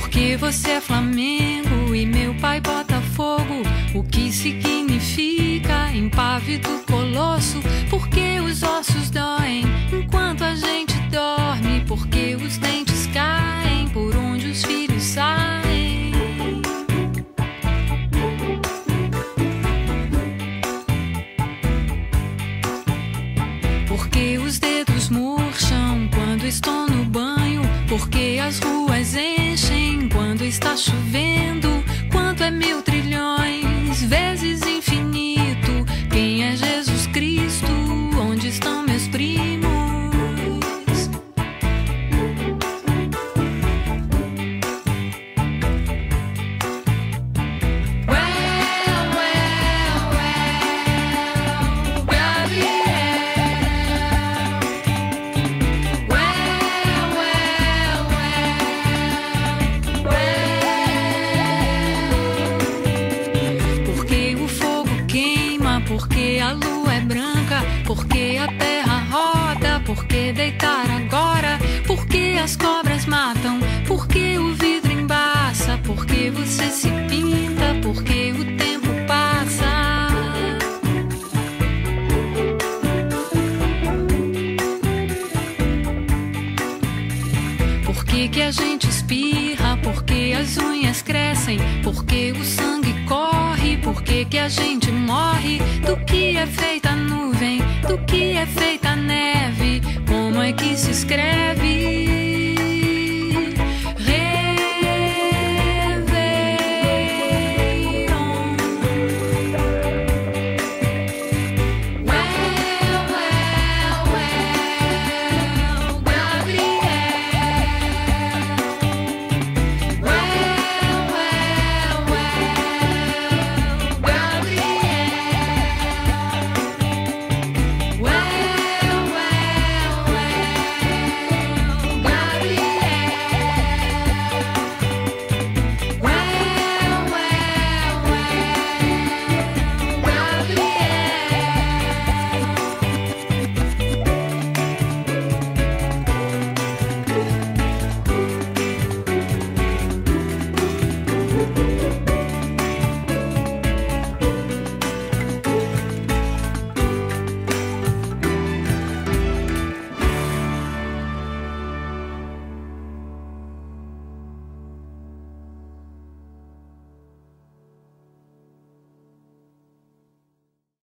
Porque você é Flamengo e meu pai Botafogo. O que significa impávido colosso? Porque os ossos doem enquanto a gente dorme. Porque os dentes caem por onde os filhos saem. Porque os dedos murcham quando estou no banho. Porque as ruas enchem quando está chovendo. Quanto é 1000 trilhões vezes infinito? Quem é Jesus Cristo? Onde estão meus primos? Porque a lua é branca, porque a terra roda, porque deitar agora, porque as cobras matam, porque o vidro embaça, porque você se pinta, porque o tempo passa. Por que a gente espirra, porque as unhas crescem, porque o sangue corre, porque a gente morre. Do que é feita a nuvem, do que é feita a neve, como é que se escreve?